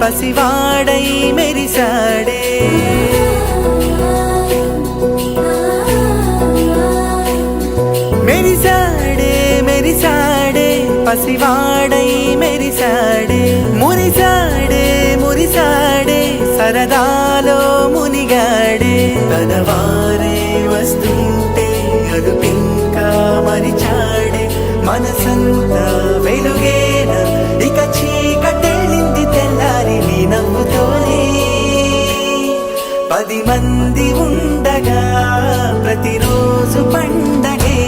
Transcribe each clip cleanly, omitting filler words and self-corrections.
పసివాడై మెరిసాడే మెరిసాడే మెరిసాడే పసివాడై మెరిసాడే మురిసాడే మురిసాడే సరదాలో మునిగాడే తనవారే వస్తుంటే అదుపింకా మరిచాడే మనసంతా వెలుగేన ఇక చీకటెళ్ళింది తెల్లారి నీ నవ్వుతోనే 10 మంది ఉండగా ప్రతిరోజు పండగే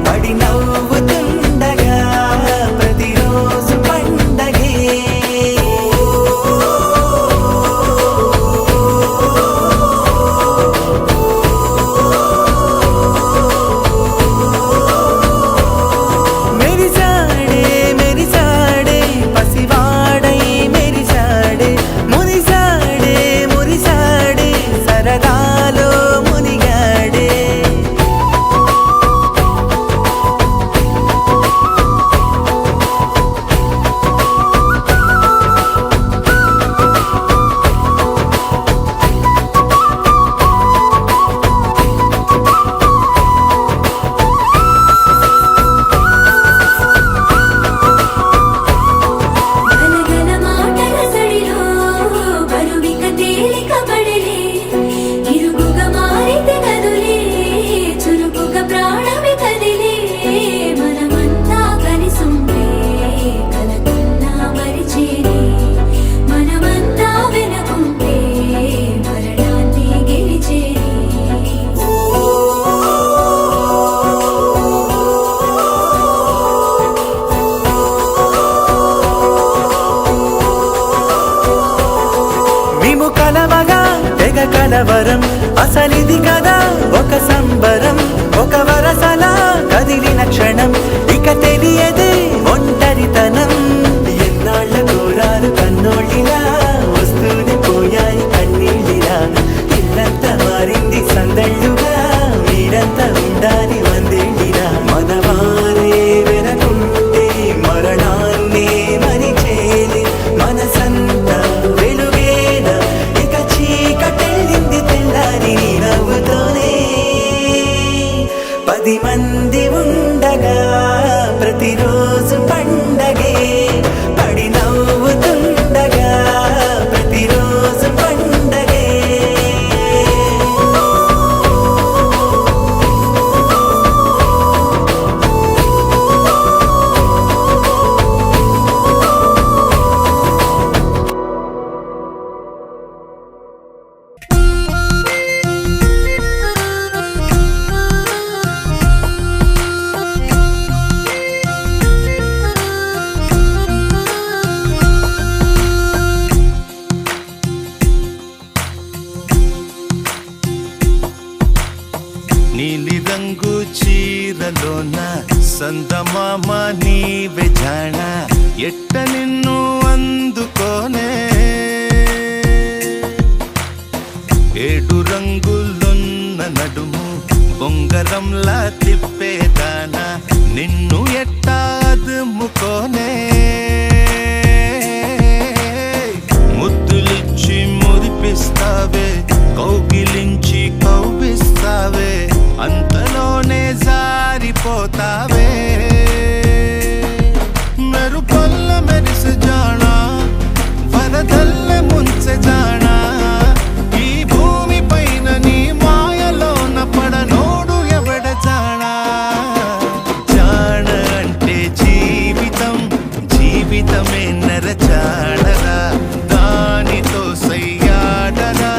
పడి నవ్వుతుండగా ప్రతిరోజు పండగే మెరిసాడే మెరిసాడే పసివాడై మెరిసాడే మురిసాడే మురిసాడే సరదాలో మునిగాడే గలగల మాటల సడిలో బరువిక తేలిక పడలే ఇరుగుగా మారితే కదులే చురుకుగా ప్రాణమి కదిలే మనమంతా కలిసుంటే కలకున్నా మరిచేనే మనమంతా వెనకుంటే మరణాన్ని గెలిచేనే మేము కలవగా తెగ కలవరం అసలిది కదా ఒక సంబరం ఒక వరసలా కదిలిన క్షణం ఇక తెలియదే ఒంటరితనం ఎన్నాళ్ళ కోరాలు కన్నోళ్ళిలా వస్తూనే పోయాయి కన్నీళ్ళిలా ఇల్లంతా మారింది సందళ్ళుగా మీరంతా ఉండాలి వందేళ్ళిలా మనవారే వెనకుంటే మరణాన్నే మరిచేది మనసంతా వెలుగేన ఇక చీకటెళ్ళింది తెల్లారి నీ నవ్వుతోనే 10 మంది ఉండగా ప్రతిరోజు పండగే పడి నవ్వుతుండగా ప్రతిరోజు పండగే నీలి రంగు చీరలోన సందమామ నీవే జాణ ఎట్ట నిన్ను అందుకోనే 7 రంగులున్న నడుము బొంగరంలా తిప్పేదానా నిన్ను ఎట్టా అదుముకోనే ముద్దులిచ్చి మురిపిస్తావే కౌగిలించి కౌగిస్తావే అంతలోనే జారిపోతావే మెరుపల్ల మెరిసి జానా వరదల్ల ముంచె జానా ఈ భూమి పైన నీ మాయలోన పడనోడు ఎవడ జానా జాన అంటే జీవితం జీవితమే నరచాడరా దానితో సయ్యాడరా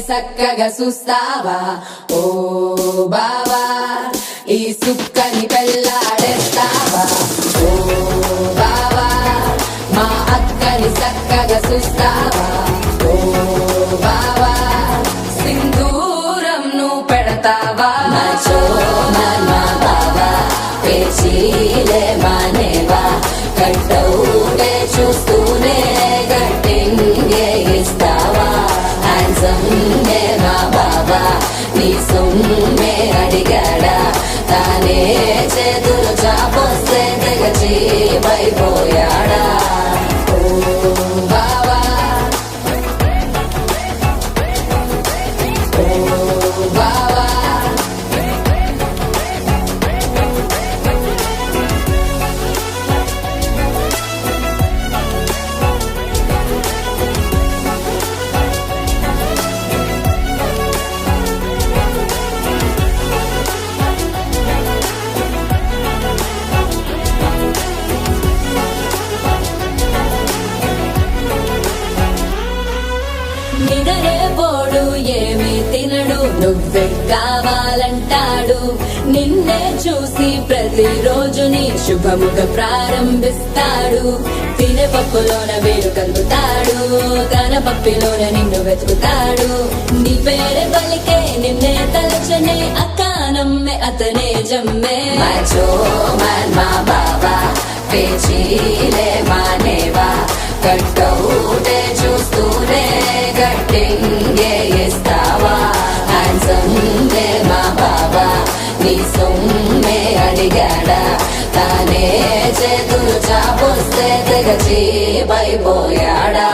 సక్కగా చూస్తావా ఓ బావా ఈ సుక్కని పెళ్ళాడేస్తావా ఓ బావా మా అక్కని సక్కగా చూస్తావా ఓ బావా సింధూరం నువ్వు పెడతావా మచో మా బావా పేచీలే మానేవా కట్టౌటే చూస్తూనే గట్టింగే ఇస్తావా హ్యాండ్సమ్ మా బావా నీ సొమ్మే అడిగాడా తానే చేతులు చాపొస్తే తెగచి పైపోయాడా ఓ బావా ఓ బావా నిదరేపోడు ఏమీ తినడు నువ్వే కావాలంటాడు నిన్నే చూసి ప్రతిరోజు నీ శుభముగా ప్రారంభిస్తాడు తినే పప్పులోన వేరు కలుపుతాడు తన పప్పిలోన నిన్ను వెతుకుతాడు నీ పేరే పలికే నిన్నే తలచనే అక్కానమ్మే అతనే జమ్మే మచో మా బావా పేచీలే మానేవా కట్టౌటే చూస్తూనే గట్టింగే ఇస్తావా హ్యాండ్సమ్ మా బావా నీ సొమ్మే అడిగాడా తానే చేతులు చాపొస్తే తెగచి పైపోయాడా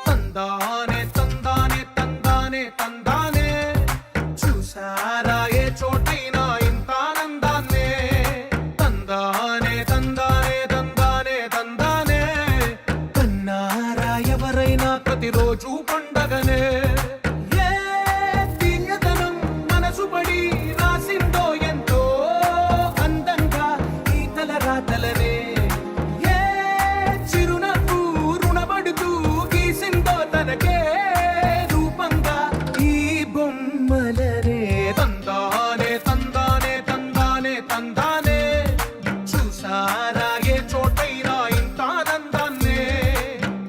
తందానే తందానే తందానే తందానే చూసారా ఏ చోటైనా ఇంత ఆనందాన్నే తందానే తందానే తందానే తందానే కన్నారా ఎవరైనా ప్రతిరోజు పండగనే ఏ తీయదనం మనసు పడి రాసిందో ఎంతో అందంగా ఈ తలరాతలనే ఏ చిరునవ్వు రుణపడుతూ గీసిందో తనకే రూపంగా ఈ బొమ్మలనే తందానే తందానే తందానే తందానే చూసారా ఏ చోటైనా ఇంత ఆనందాన్నే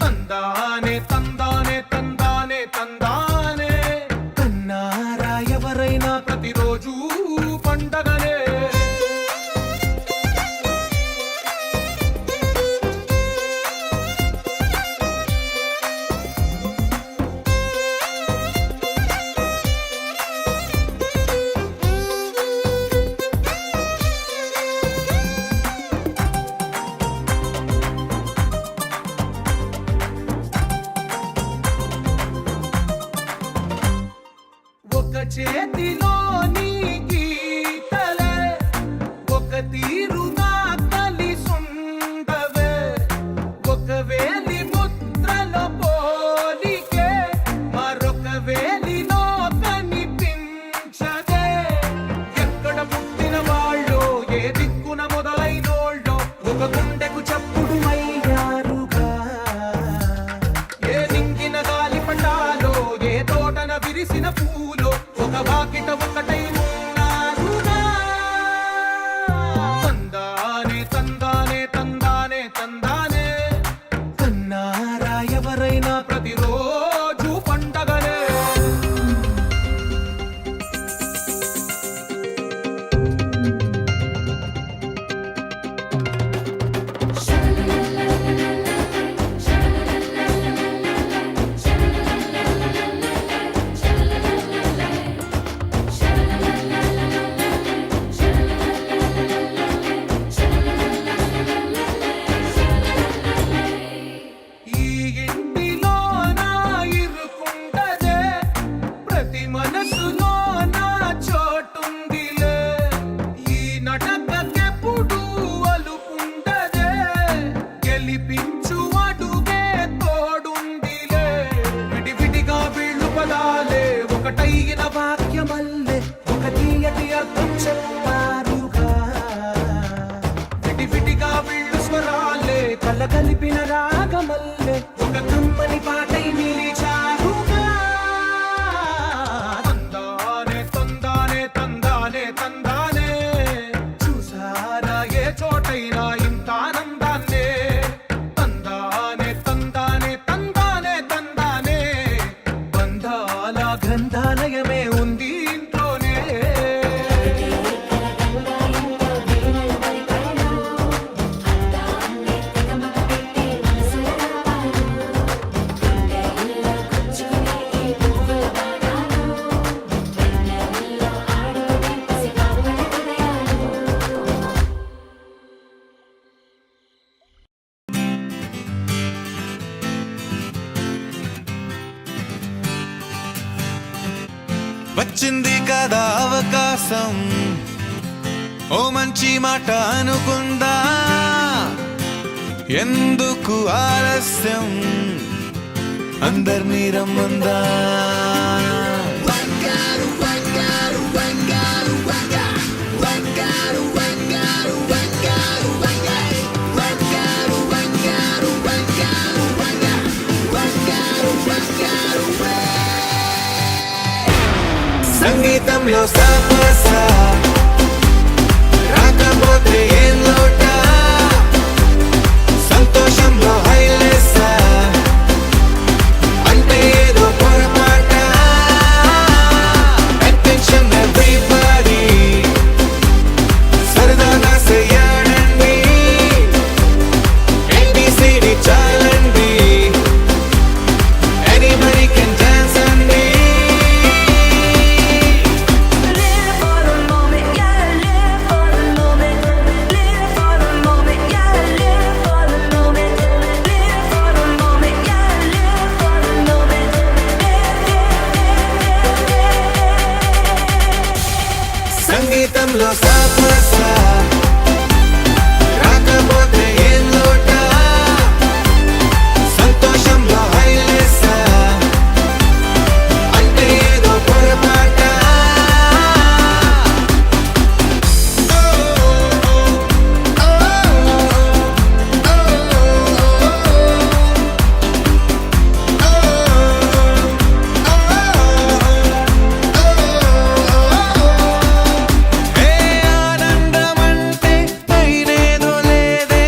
తందానే తందానే తందానే తందానే కన్నారా ఎవరైనా ప్రతిరోజు పండగనే ఒక చేతిలో నీ గీతల కలగలిపిన రాగమల్లె ఒక కమ్మని పాటై నిలిచావుగా. తందానే తందానే తందానే తందానే చూసారా ఏ చోటైనా ఇంత ఆనందాన్నే. తందానే తందానే తందానే తందానే బంధాల గ్రంథాలయమే ఉంది ఇంట్లోనే. వచ్చింది కదా అవకాశం, ఓ మంచి మాట అనుకుందా, ఎందుకు ఆలస్యం, అందర్నీ రమ్మందా. సంగీతంలో సాపస రాకపోతే ఏం లోట, సంతోషంలో హైలేస అంటే ఏదో పొరపాట. అటెన్షన్ ఎవ్రీబడీ సరదాగా చెయ్యాడండి, ABCD చాలండి, anybody can dance అండి. సంగీతంలో సాపస రాకపోతే ఏం లోట, సంతోషంలో హైలేస అంటే ఏదో పొరపాట. ఏ ఆనందమంటే పైనేదో లేదే,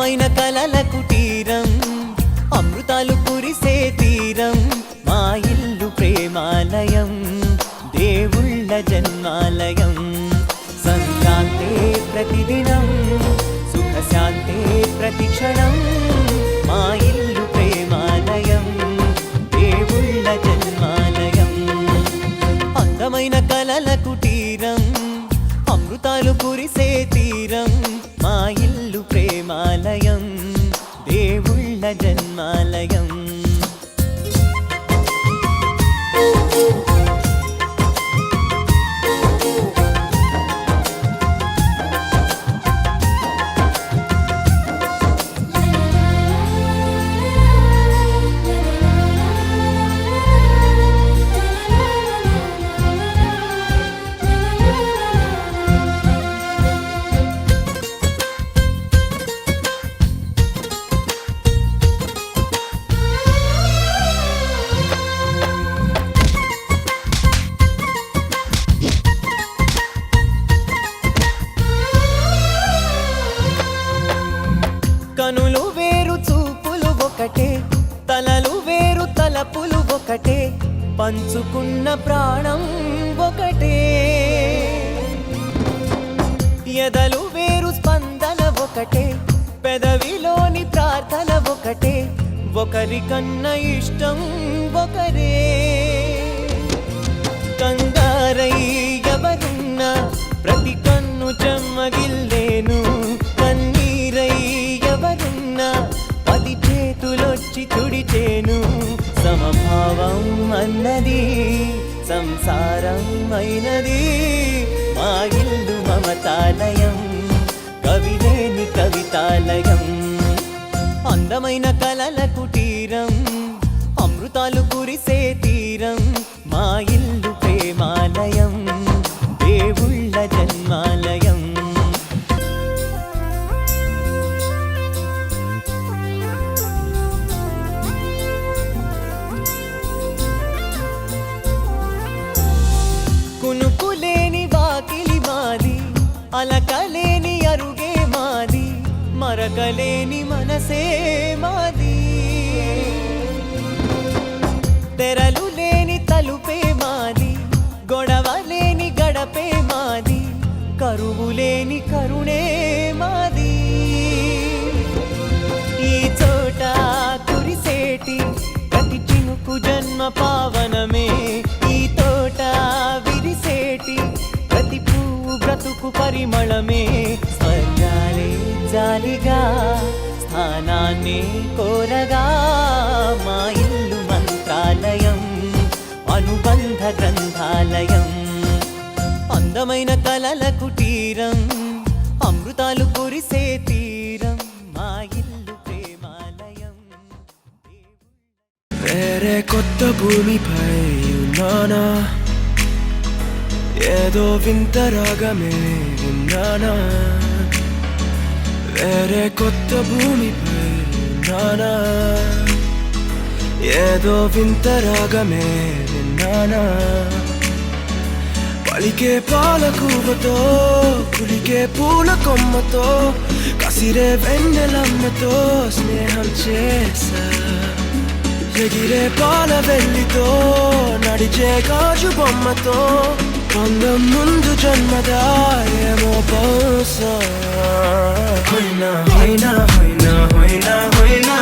అందమైన కలల కుటీరం అమృతాలు కురిసే తీరం మా ఇల్లు ప్రేమాలయం దేవుళ్ళ జన్మాలయం సంక్రాంతే ప్రతిదినం సుఖశాంతే ప్రతిక్షణం మా ఇల్లు ప్రేమాలయం దేవుళ్ళ జన్మాలయం అందమైన కలల కుటీరం అమృతాలు కురిసే తీరం మా ఇల్లు ప్రేమాలయం దేవుళ్ళ జన్మాలయం కనులు వేరు చూపులు ఒకటే తలలు వేరు తలపులు ఒకటే పంచుకున్న ప్రాణం ఒకటే ఎదలు వేరు స్పందన ఒకటే పెదవిలోని ప్రార్థన ఒకటే ఒకరికన్నా ఇష్టం ఒకరే కంగారై ఎవరున్నా ప్రతి కన్ను చెమ్మగిల్లేను కన్నీరై ఎవరున్నా 10 చేతులొచ్చి తుడిచేను సమభావం అన్నది సంసారం అయినది మా ఇల్లు మమతాలయం కవిలేని కవితాలయం అందమైన కలల కుటీరం అమృతాలు కురిసే తీరం మా ఇల్లు ప్రేమాలయం దేవుళ్ళ జన్మాలయం కునుకులేని వాకిలి మాది అలకలేని అరుగే మాది మరకలేని మనసే మాది తెరలు లేని తలుపే మాది గొడవ లేని గడపే మాది కరువు లేని కరుణే మాది ఈ చోట కురిసేటి ప్రతి చినుకు జన్మ పావనమే ఈ తోట విరిసేటి ప్రతి పువ్వు బ్రతుకు పరిమళమే స్వర్గాలే జాలిగా స్థానాన్ని కోరగా మా ఇల్లు మంత్రాలయం అనుబంధ గ్రంథాలయం అందమైన కలల కుటీరం అమృతాలు కురిసే తీరం మా ఇల్లు ప్రేమాలయం వేరే కొత్త భూమిపై ఉన్నానా ఏదో వింత రాగమే విన్నానా వేరే కొత్త భూమిపై ఉన్నానా ఏదో వింత రాగమే విన్నానా పలికే పాలకూవతో కులికే పూల కొమ్మతో కసిరే వెన్నెలమ్మతో స్నేహం చేసా ఎగిరే పాల వెల్లితో నడిచే గాజు బొమ్మతో బంధం ముందు జన్మదా ఏమో బహుశా హోయినా హోయినా హోయినా హోయినా హోయినా